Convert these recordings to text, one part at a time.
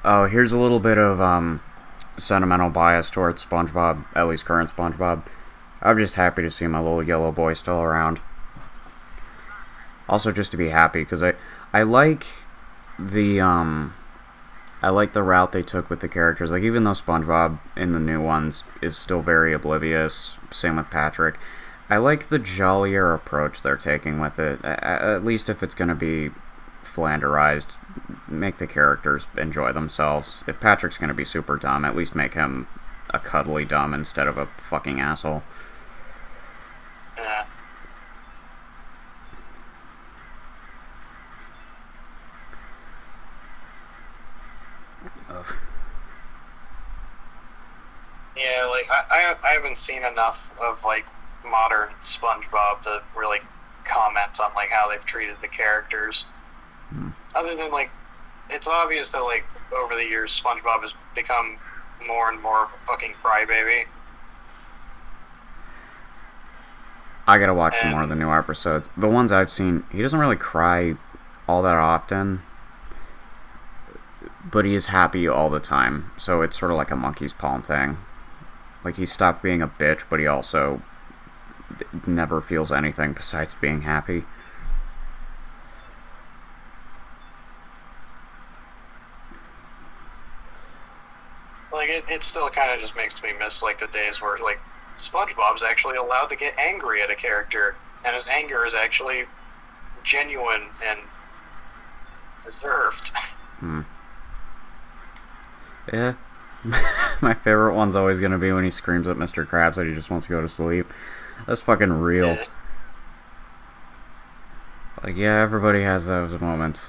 Oh, here's a little bit of sentimental bias towards SpongeBob, at least current SpongeBob. I'm just happy to see my little yellow boy still around. Also, just to be happy because I like the I like the route they took with the characters. Like, even though SpongeBob in the new ones is still very oblivious, same with Patrick, I like the jollier approach they're taking with it. At least if it's going to be flanderized, make the characters enjoy themselves. If Patrick's going to be super dumb, at least make him a cuddly dumb instead of a fucking asshole. Yeah. Yeah, like, I haven't seen enough of, like, modern SpongeBob to really comment on, like, how they've treated the characters. Other than, like, it's obvious that, like, over the years, SpongeBob has become more and more of a fucking crybaby. I gotta watch some more of the new episodes. The ones I've seen, he doesn't really cry all that often, but he is happy all the time. So it's sort of like a monkey's palm thing. Like, he stopped being a bitch, but he also never feels anything besides being happy. Like, it still kind of just makes me miss, like, the days where, like, SpongeBob's actually allowed to get angry at a character, and his anger is actually genuine and deserved. Yeah. My favorite one's always gonna be when he screams at Mr. Krabs that he just wants to go to sleep. That's fucking real. Yeah. Like, yeah, everybody has those moments.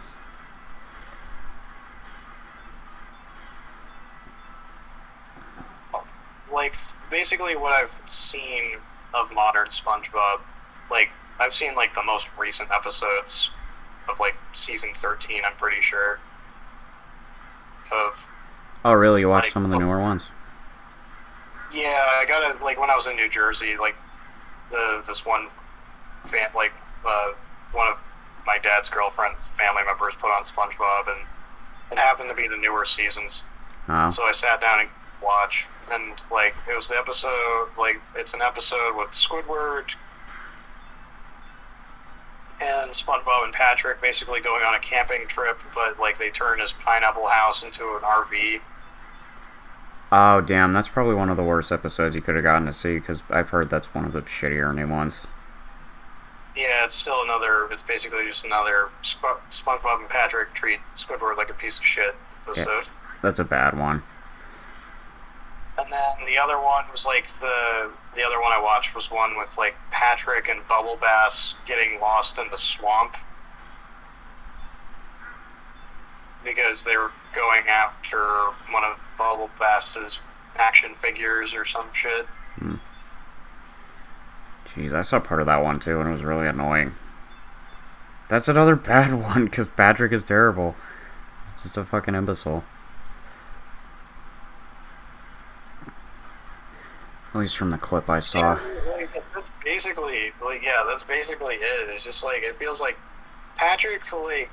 Like, basically what I've seen of modern SpongeBob, like, I've seen, like, the most recent episodes of, like, season 13, I'm pretty sure, of... Oh, really? You watched like, some of the newer ones? Yeah, I got it, like, when I was in New Jersey, like, this one fan, like, one of my dad's girlfriend's family members put on SpongeBob, and it happened to be the newer seasons. Oh. So I sat down and watched, and, like, it was the episode, like, it's an episode with Squidward and SpongeBob and Patrick basically going on a camping trip, but, like, they turn his pineapple house into an RV. Oh, damn, that's probably one of the worst episodes you could have gotten to see, because I've heard that's one of the shittier new ones. Yeah, it's basically just another SpongeBob and Patrick treat Squidward like a piece of shit episode. Yeah, that's a bad one. And then the other one was, like, the other one I watched was one with, like, Patrick and Bubble Bass getting lost in the swamp. Because they were going after one of Bubble Bass's action figures or some shit. Jeez, I saw part of that one too, and it was really annoying. That's another bad one, because Patrick is terrible. He's just a fucking imbecile. At least from the clip I saw. Yeah, like, that's basically it. It's just, like, it feels like Patrick, like,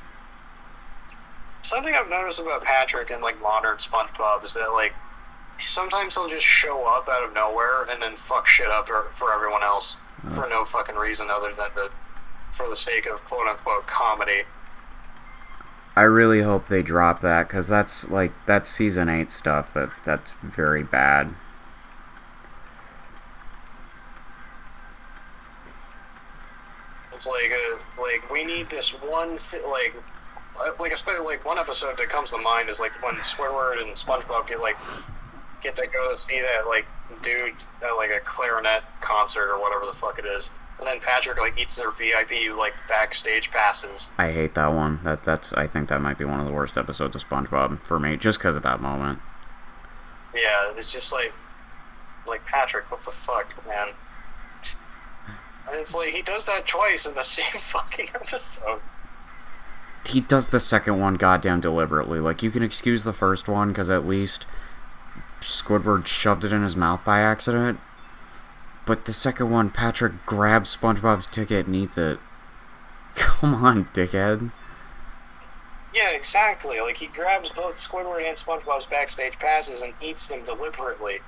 something I've noticed about Patrick and, like, modern SpongeBob is that, like, sometimes he'll just show up out of nowhere and then fuck shit up for everyone else for no fucking reason other than for the sake of quote-unquote comedy. I really hope they drop that, because that's, like, that's season 8 stuff that's very bad. It's like we need this one especially, like, one episode that comes to mind is, like, when Squidward and SpongeBob get to go to see that, like, dude at, like, a clarinet concert or whatever the fuck it is, and then Patrick, like, eats their VIP, like, backstage passes. I hate that one. I think that might be one of the worst episodes of SpongeBob for me, just because of that moment. Yeah, it's just like Patrick, what the fuck, man? And it's like, he does that twice in the same fucking episode. He does the second one goddamn deliberately. Like, you can excuse the first one, because at least Squidward shoved it in his mouth by accident. But the second one, Patrick grabs SpongeBob's ticket and eats it. Come on, dickhead. Yeah, exactly. Like, he grabs both Squidward and SpongeBob's backstage passes and eats them deliberately.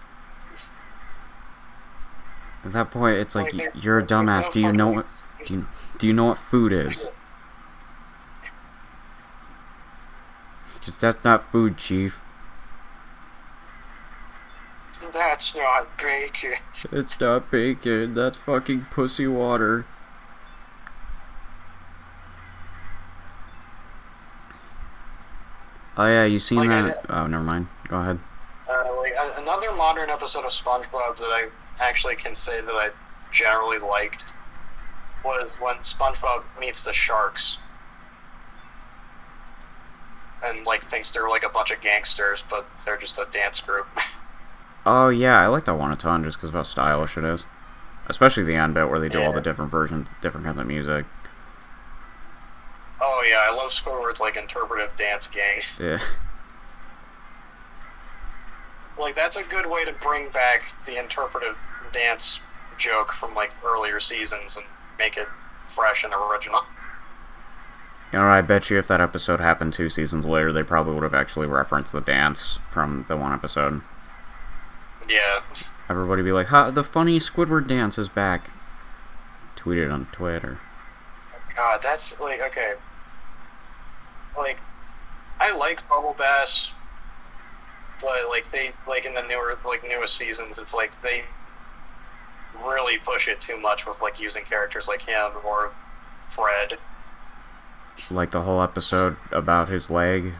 At that point, it's like, Like, you're a dumbass. Do you know what? Do you know what food is? Because that's not food, Chief. That's not bacon. It's not bacon. That's fucking pussy water. Oh yeah, you seen that? Oh, never mind. Go ahead. Another modern episode of SpongeBob that I actually can say that I generally liked was when SpongeBob meets the sharks and like thinks they're like a bunch of gangsters, but they're just a dance group. Oh yeah, I like that one a ton just because of how stylish it is. Especially the end bit where they do all the different versions, different kinds of music. Oh yeah, I love Squidward's like interpretive dance gang. Yeah. Like, that's a good way to bring back the interpretive dance joke from like earlier seasons and make it fresh and original. You know, I bet you if that episode happened 2 seasons later, they probably would have actually referenced the dance from the one episode. Yeah. Everybody be like, ha, the funny Squidward dance is back. Tweet it on Twitter. God, that's like, okay. Like, I like Bubble Bass, but like they like in the newest seasons, it's like they really push it too much with like using characters like him or Fred. Like the whole episode about his leg.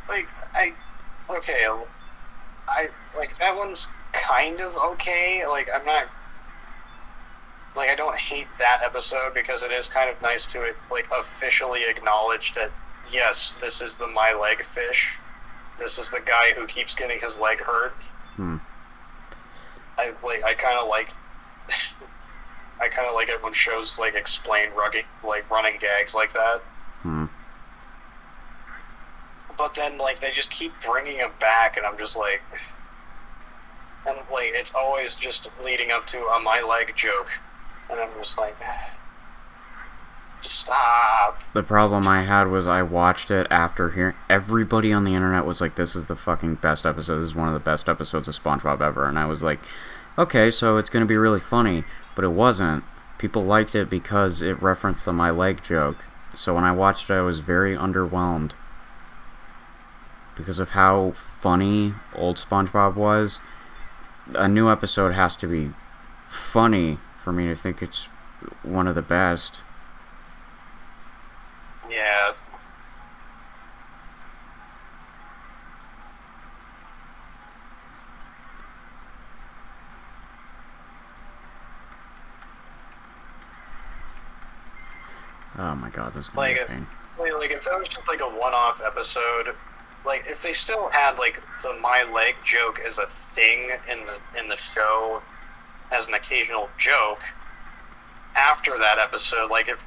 Like I like that one's kind of okay. Like I'm not like I don't hate that episode because it is kind of nice to like officially acknowledge that yes, this is the my leg fish. This is the guy who keeps getting his leg hurt. I kind of like I kind of like it when shows like explain running gags like that. But then like they just keep bringing him back, and I'm just like, and like it's always just leading up to a my leg joke, and I'm just like, just stop. The problem I had was I watched it after hearing everybody on the internet was like, this is the fucking best episode. This is one of the best episodes of SpongeBob ever. And I was like, okay, so it's going to be really funny. But it wasn't. People liked it because it referenced the my leg joke. So when I watched it, I was very underwhelmed. Because of how funny old SpongeBob was. A new episode has to be funny for me to think it's one of the best. Yeah. Oh my god, this is gonna be a pain. Like if that was just like a one-off episode, like if they still had like the my leg joke as a thing in the show as an occasional joke after that episode, like if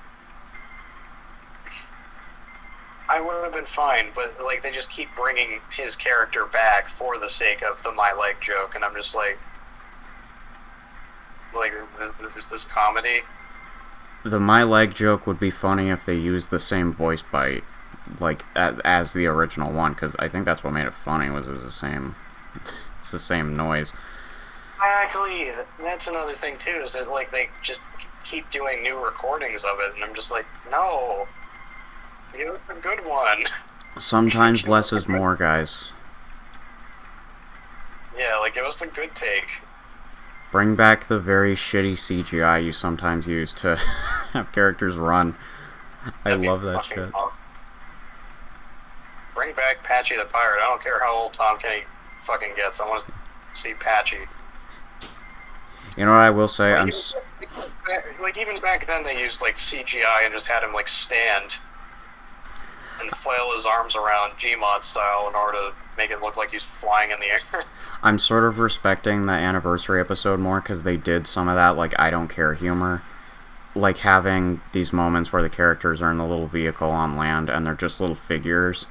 I would have been fine, but like they just keep bringing his character back for the sake of the my leg joke, and I'm just like is this comedy? The my leg joke would be funny if they used the same voice bite, like as the original one, because I think that's what made it funny was it's the same noise. Exactly. That's another thing too, is that like they just keep doing new recordings of it, and I'm just like, no. It was a good one. Sometimes less is more, guys. Yeah, like it was the good take. Bring back the very shitty CGI you sometimes use to have characters run. I love that shit. Awesome. Bring back Patchy the Pirate. I don't care how old Tom Kenny fucking gets. I want to see Patchy. You know what I will say? Like even back then they used like CGI and just had him like stand and flail his arms around Gmod style in order to make it look like he's flying in the air. I'm sort of respecting the anniversary episode more because they did some of that, like, I don't care humor. Like having these moments where the characters are in the little vehicle on land and they're just little figures.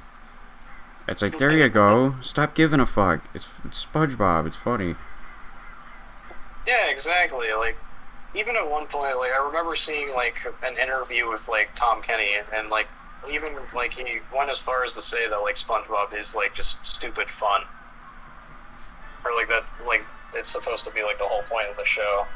It's like, there you go. Stop giving a fuck. It's SpongeBob. It's funny. Yeah, exactly. Like, even at one point, like I remember seeing like an interview with like Tom Kenny, and like even like he went as far as to say that like SpongeBob is like just stupid fun, or like that like it's supposed to be like the whole point of the show.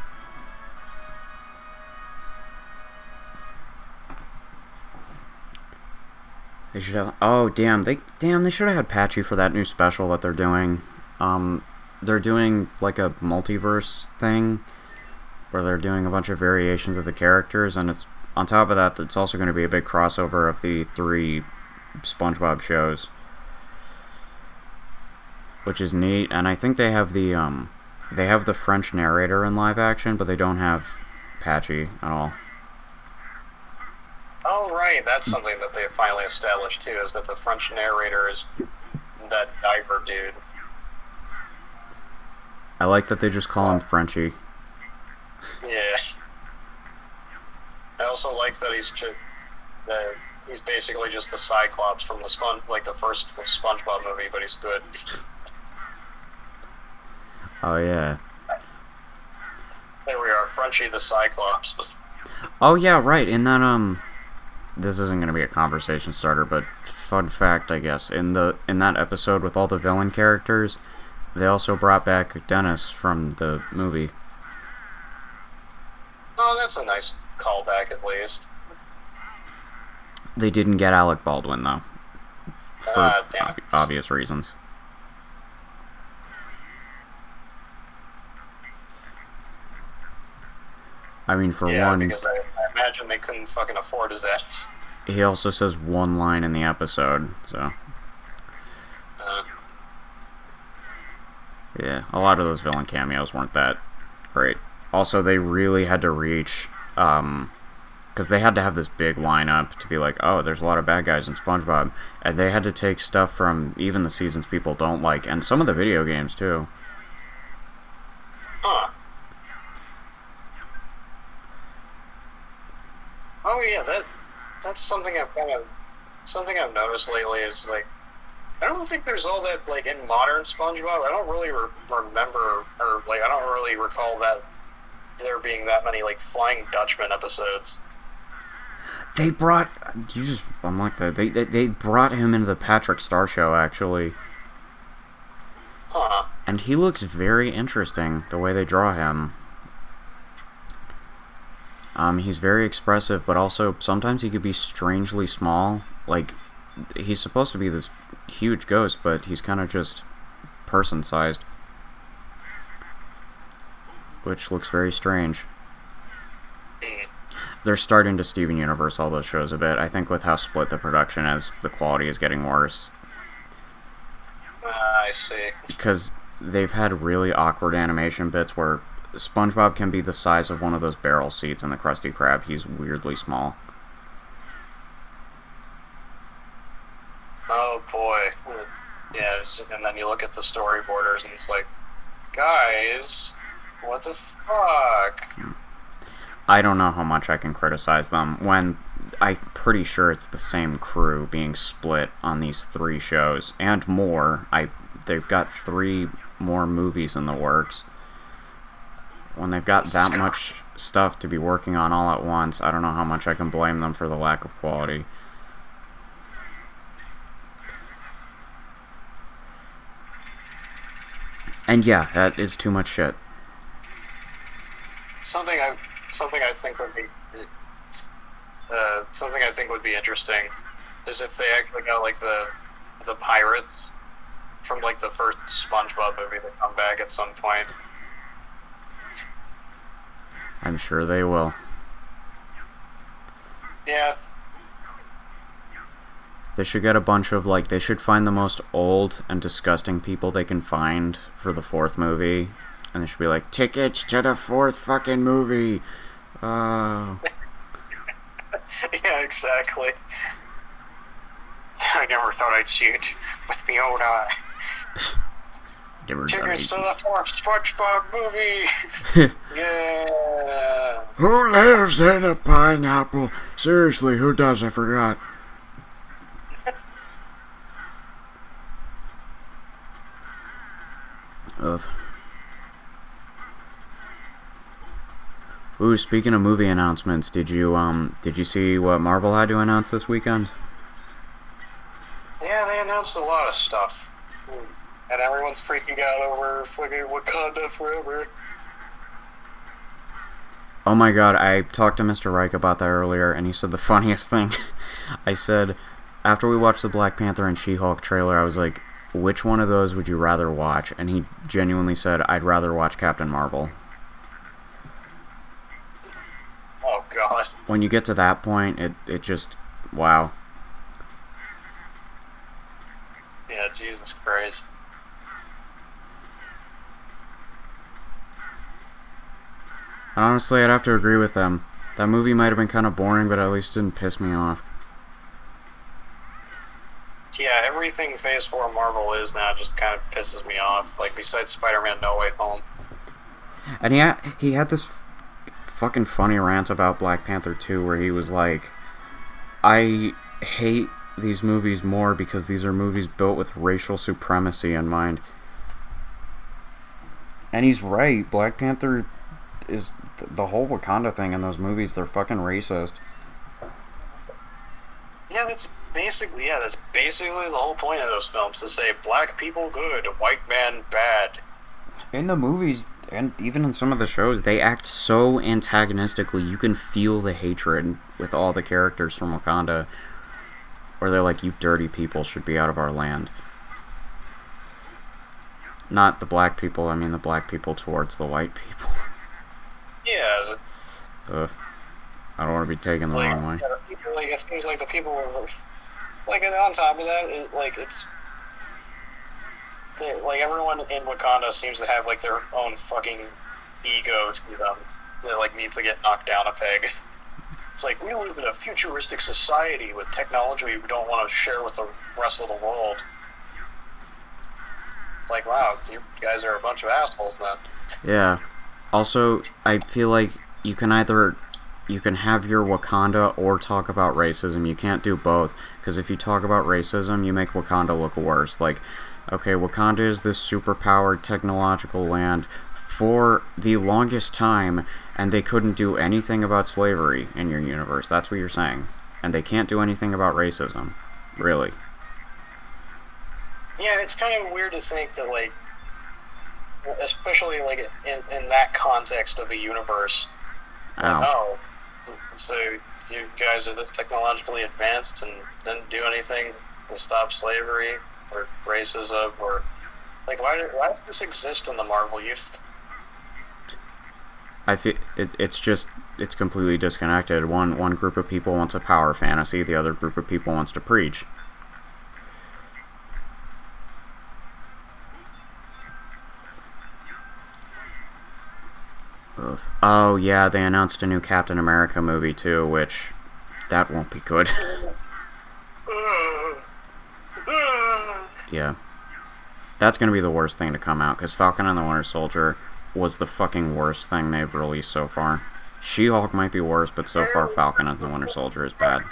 They should have. Oh damn! They should have had Patchy for that new special that they're doing. They're doing like a multiverse thing where they're doing a bunch of variations of the characters, and it's on top of that, it's also going to be a big crossover of the three SpongeBob shows, which is neat. And I think they have the French narrator in live action, but they don't have Patchy at all. Oh right, that's something that they finally established too, is that the French narrator is that diver dude. I like that they just call him Frenchie. Yeah. I also like that that he's basically just the Cyclops from the first SpongeBob movie, but he's good. Oh yeah. There we are, Frenchie the Cyclops. Oh yeah, right. In that this isn't going to be a conversation starter, but fun fact, I guess, in that episode with all the villain characters, they also brought back Dennis from the movie. Oh, that's a nice callback at least. They didn't get Alec Baldwin though, for Damn. obvious reasons. I mean, for Yeah, one, because I imagine they couldn't fucking afford his ass. he also says one line in the episode, so Uh, yeah, a lot of those villain cameos weren't that great. Also, they really had to reach, because they had to have this big lineup to be like, oh, there's a lot of bad guys in SpongeBob, and they had to take stuff from even the seasons people don't like, and some of the video games too. huh. Oh yeah, that's something I've noticed lately is like I don't think there's all that like in modern SpongeBob. I don't really remember or like I don't really recall that there being that many like Flying Dutchman episodes. They brought you just unlocked that. They brought him into the Patrick Star Show actually, Huh. and he looks very interesting the way they draw him. He's very expressive, but also sometimes he could be strangely small. Like, he's supposed to be this huge ghost, but he's kind of just person-sized, which looks very strange. They're starting to Steven Universe all those shows a bit. I think with how split the production is, the quality is getting worse. I see. Because they've had really awkward animation bits where SpongeBob can be the size of one of those barrel seats in the Krusty Krab. He's weirdly small. Oh boy. Yeah, and then you look at the storyboarders and it's like, guys, what the fuck? I don't know how much I can criticize them when I'm pretty sure it's the same crew being split on these three shows and more. They've got 3 more movies in the works. When they've got that much stuff to be working on all at once, I don't know how much I can blame them for the lack of quality. And yeah, that is too much shit. Something I something I think would be something I think would be interesting is if they actually got like the pirates from like the first SpongeBob movie that come back at some point. I'm sure they will. Yeah. They should get a bunch of, like, they should find the most old and disgusting people they can find for the 4th movie. And they should be like, tickets to the 4th fucking movie. Yeah, exactly. I never thought I'd see it with me own eye. Tickets to the 4th SpongeBob movie. Yeah. Who lives in a pineapple? Seriously, who does? I forgot. Ugh. Ooh, speaking of movie announcements, did you see what Marvel had to announce this weekend? Yeah, they announced a lot of stuff. And everyone's freaking out over fucking Wakanda forever. Oh my god, I talked to Mr. Reich about that earlier, and he said the funniest thing. I said, after we watched the Black Panther and She-Hulk trailer, I was like, which one of those would you rather watch? And he genuinely said, I'd rather watch Captain Marvel. Oh god. When you get to that point, it just, wow. Yeah, Jesus Christ. Honestly, I'd have to agree with them. That movie might have been kind of boring, but at least it didn't piss me off. Yeah, everything Phase 4 Marvel is now just kind of pisses me off. Like, besides Spider-Man No Way Home. And he had this fucking funny rant about Black Panther 2 where he was like, I hate these movies more because these are movies built with racial supremacy in mind. And he's right. Black Panther is the whole Wakanda thing in those movies. They're fucking racist. Yeah, that's basically the whole point of those films, to say black people good, white man bad. In the movies, and even in some of the shows, they act so antagonistically. You can feel the hatred with all the characters from Wakanda, where they're like, you dirty people should be out of our land. Not the black people, I mean the black people towards the white people. Yeah. Ugh. I don't want to be taken the wrong way. Yeah, people, like, it seems like the people were, like, and on top of that, like, everyone in Wakanda seems to have, like, their own fucking ego to them that, like, needs to get knocked down a peg. It's like, we live in a futuristic society with technology we don't want to share with the rest of the world. It's like, wow, you guys are a bunch of assholes then. Yeah. Also, I feel like you can have your Wakanda or talk about racism. You can't do both, because if you talk about racism, you make Wakanda look worse. Like, okay, Wakanda is this superpowered technological land for the longest time, and they couldn't do anything about slavery in your universe. That's what you're saying. And they can't do anything about racism. Really. Yeah, it's kind of weird to think that, like, especially, like, in that context of a universe, like, oh, so you guys are this technologically advanced and didn't do anything to stop slavery or racism, or, like, why does this exist in the Marvel youth? I feel it's completely disconnected. One group of people wants a power fantasy, the other group of people wants to preach. Oh yeah, they announced a new Captain America movie too, which that won't be good. Yeah. That's gonna be the worst thing to come out, because Falcon and the Winter Soldier was the fucking worst thing they've released so far. She-Hulk might be worse, but so far Falcon and the Winter Soldier is bad.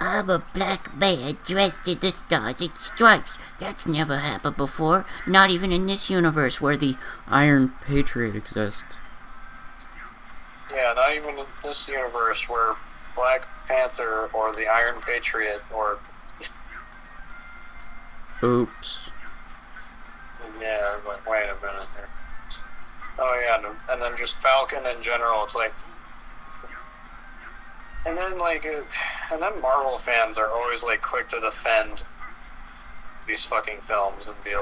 I'm a black man dressed in the stars and stripes. That's never happened before, not even in this universe where the Iron Patriot exists. Yeah, not even in this universe where Black Panther or the Iron Patriot or... Oops. Yeah, like, wait a minute here. Oh yeah, and then just Falcon in general, it's like... And then, like, and then Marvel fans are always, like, quick to defend these fucking films and be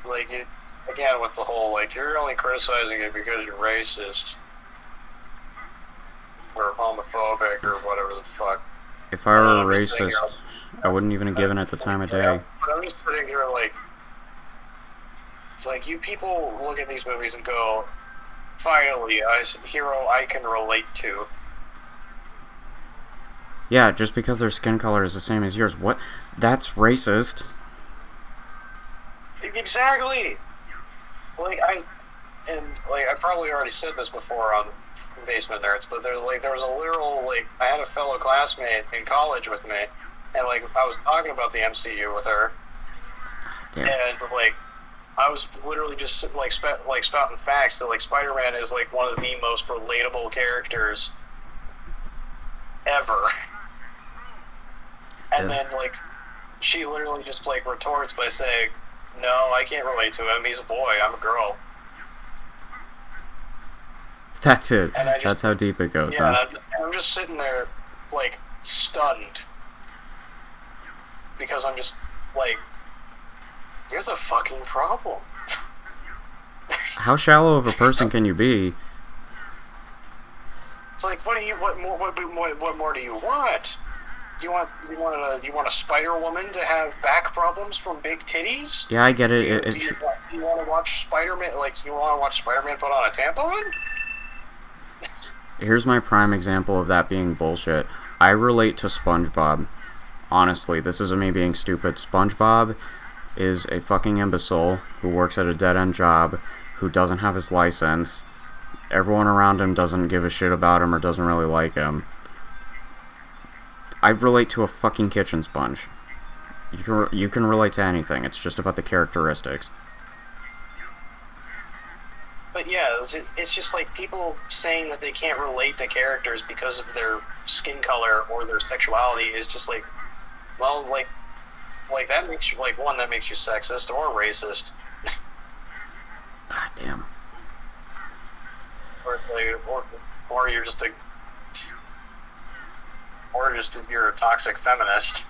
like, again, with the whole, like, you're only criticizing it because you're racist or homophobic or whatever the fuck. If I were a racist, I wouldn't even have given it the time of day. But I'm just sitting here like, it's like, you people look at these movies and go, finally, a hero I can relate to. Yeah, just because their skin color is the same as yours. What? That's racist. Exactly! Like, I probably already said this before on Basement Nerds, but there was a literal, like, I had a fellow classmate in college with me, and, like, I was talking about the MCU with her, Damn. and, like, I was literally just like spouting facts that like Spider-Man is like one of the most relatable characters ever. And then like she literally just like retorts by saying, "No, I can't relate to him. He's a boy. I'm a girl." That's it. And That's how deep it goes, yeah, huh? and I'm just sitting there like stunned because I'm just like, you're the fucking problem. How shallow of a person can you be? It's like, what more do you want? Do you want a Spider Woman to have back problems from big titties? Yeah, I get it. Do you want to watch Spider-Man? Like, you want to watch Spider-Man put on a tampon? Here's my prime example of that being bullshit. I relate to SpongeBob. Honestly, this isn't me being stupid. SpongeBob is a fucking imbecile who works at a dead-end job, who doesn't have his license. Everyone around him doesn't give a shit about him or doesn't really like him. I relate to a fucking kitchen sponge. You can relate to anything. It's just about the characteristics. But yeah, it's just like people saying that they can't relate to characters because of their skin color or their sexuality is just like, well, like that makes you like one that makes you sexist or racist. Ah, damn. Or you're just you're a toxic feminist.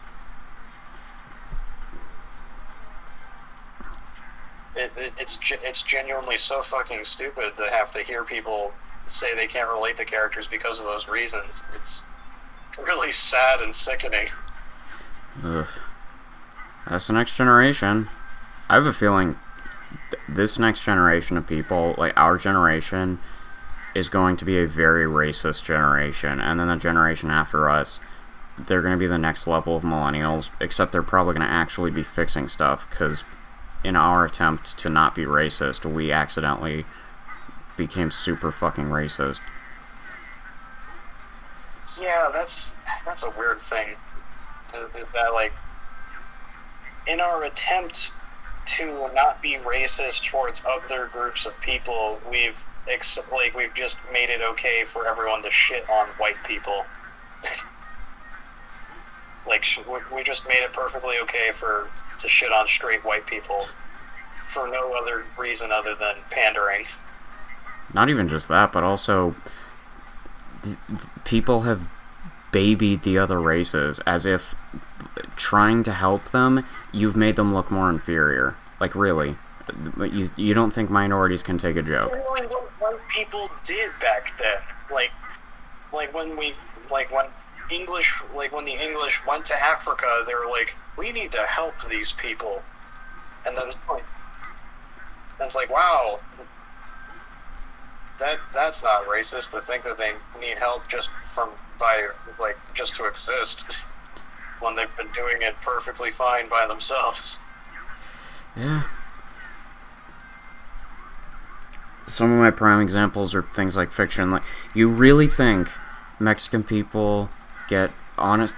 It's genuinely so fucking stupid to have to hear people say they can't relate to characters because of those reasons. It's really sad and sickening. Ugh. That's the next generation. I have a feeling this next generation of people, like our generation, is going to be a very racist generation, and then the generation after us, they're going to be the next level of millennials, except they're probably going to actually be fixing stuff, because in our attempt to not be racist, we accidentally became super fucking racist. Yeah, that's a weird thing. That, like, in our attempt to not be racist towards other groups of people, we've just made it okay for everyone to shit on white people. Like, we just made it perfectly okay to shit on straight white people for no other reason other than pandering. Not even just that, but also people have babied the other races as if trying to help them, you've made them look more inferior. Like, really. You don't think minorities can take a joke. Really what white people did back then. Like when the English went to Africa, they were like, we need to help these people. And then it's like, wow, that's not racist to think that they need help just to exist when they've been doing it perfectly fine by themselves. Yeah. Some of my prime examples are things like fiction. Like, you really think Mexican people get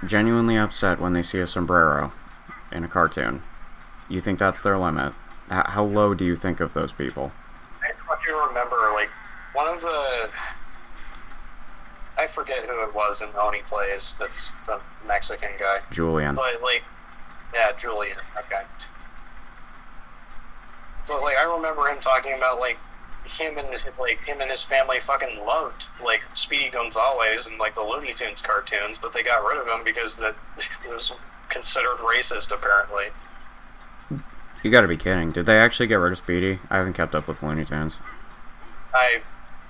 genuinely upset when they see a sombrero in a cartoon? You think that's their limit? How low do you think of those people? I fucking remember, like, one of the... I forget who it was in Oni Plays, that's the Mexican guy. Julian. But, like, yeah, Julian, okay. But, like, I remember him talking about, like, him and his family fucking loved, like, Speedy Gonzales and, like, the Looney Tunes cartoons, but they got rid of him because it was considered racist, apparently. You gotta be kidding. Did they actually get rid of Speedy? I haven't kept up with Looney Tunes. I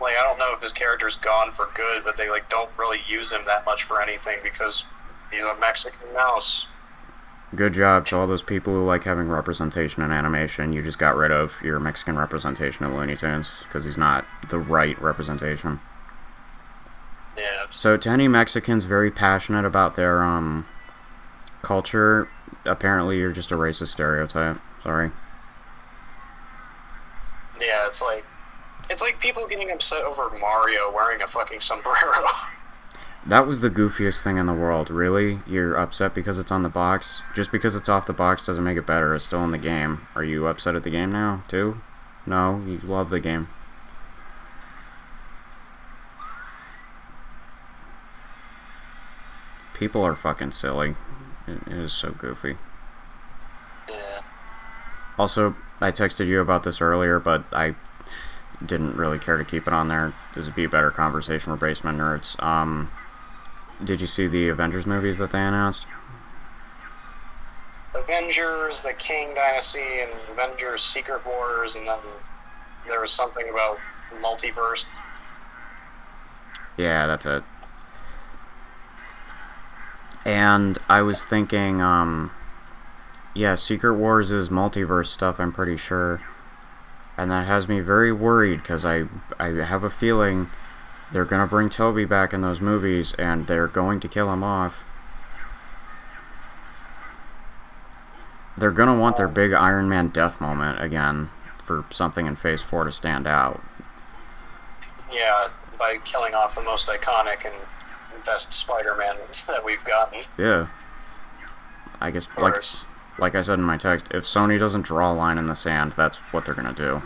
don't know if his character's gone for good, but they, like, don't really use him that much for anything because he's a Mexican mouse. Good job to all those people who like having representation in animation. You just got rid of your Mexican representation in Looney Tunes because he's not the right representation. Yeah. So to any Mexicans very passionate about their culture, apparently you're just a racist stereotype. Sorry. Yeah, it's like people getting upset over Mario wearing a fucking sombrero. That was the goofiest thing in the world. Really? You're upset because it's on the box? Just because it's off the box doesn't make it better. It's still in the game. Are you upset at the game now, too? No? You love the game. People are fucking silly. It is so goofy. Yeah. Also, I texted you about this earlier, but I didn't really care to keep it on there. This would be a better conversation for Basement Nerds. Did you see the Avengers movies that they announced? Avengers, the Kang Dynasty, and Avengers Secret Wars, and then there was something about multiverse. Yeah, that's it. And I was thinking, yeah, Secret Wars is multiverse stuff, I'm pretty sure. And that has me very worried, because I have a feeling they're going to bring Toby back in those movies, and they're going to kill him off. They're going to want their big Iron Man death moment again, for something in Phase 4 to stand out. Yeah, by killing off the most iconic and best Spider-Man that we've gotten. Yeah. I guess, like I said in my text, if Sony doesn't draw a line in the sand, that's what they're going to do.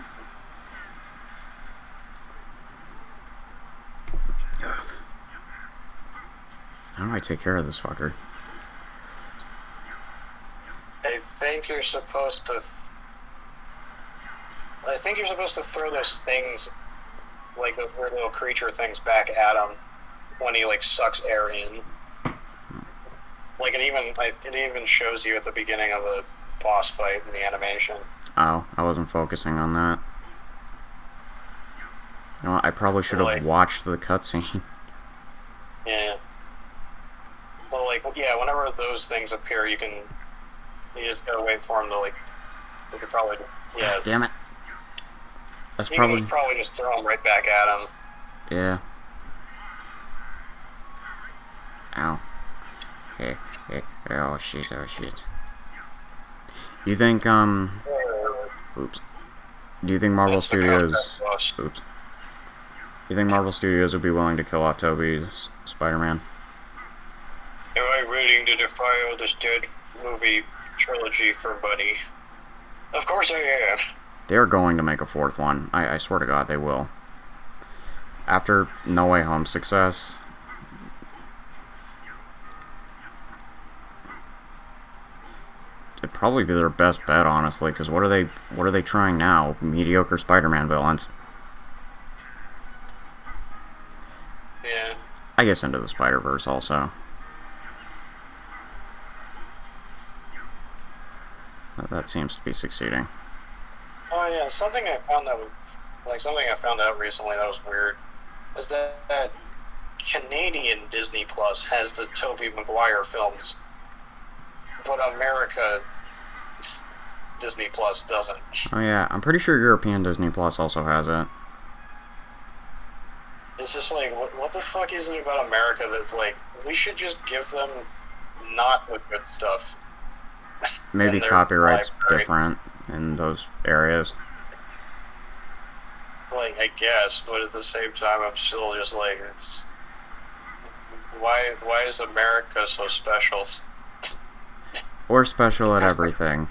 Ugh. How do I take care of this fucker? I think you're supposed to throw those things, like those weird little creature things, back at him when he like sucks air in. Like it even shows you at the beginning of the boss fight in the animation. Oh, I wasn't focusing on that. You know what, I probably should have watched the cutscene. Yeah. Well, whenever those things appear, you just gotta wait for them to you could probably, Ah, damn it. That's you probably... can probably just throw them right back at him. Yeah. Ow. Hey, oh shit. You think, oops. Do you think Marvel Studios... Oops. You think Marvel Studios would be willing to kill off Toby's Spider-Man? Am I waiting to defile this dead movie trilogy for money? Of course I am. They're going to make a fourth one. I swear to God they will. After No Way Home's success... It'd probably be their best bet, honestly, because what are they trying now? Mediocre Spider-Man villains. Yeah. I guess Into the Spider-Verse also. That seems to be succeeding. Oh yeah, something I found out recently that was weird is that Canadian Disney Plus has the Tobey Maguire films, but America Disney Plus doesn't. Oh yeah, I'm pretty sure European Disney Plus also has it. It's just like, what the fuck is it about America that's like, we should just give them not the good stuff? Maybe copyright's different in those areas. Like, I guess, but at the same time, I'm still just like, why is America so special? Or special at everything.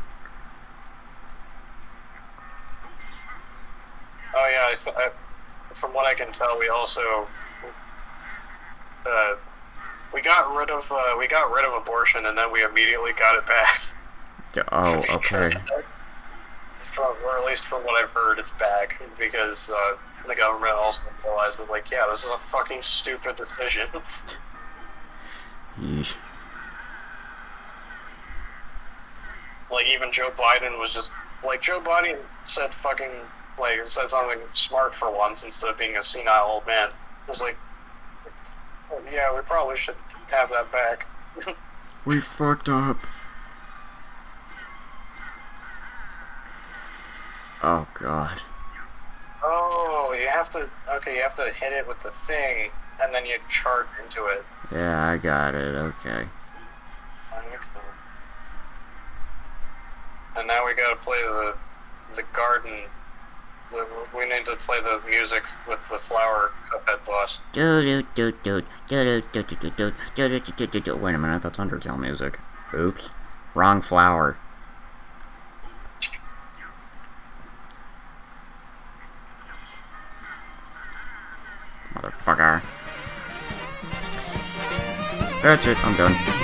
Oh yeah, from what I can tell, we also we got rid of abortion, and then we immediately got it back. Oh, okay. Or at least from what I've heard, it's back because the government also realized that, like, yeah, this is a fucking stupid decision. Yeesh. Like, even Joe Biden was just like, Joe Biden said said something smart for once instead of being a senile old man. It was like, oh, yeah, we probably should have that back. We fucked up. Oh god. Oh, you have to hit it with the thing, and then you charge into it. Yeah, I got it, okay. And now we gotta play the garden We need to play the music with the flower Cuphead boss. Wait a minute, that's Undertale music. Oops. Wrong flower. Motherfucker. That's it, I'm done.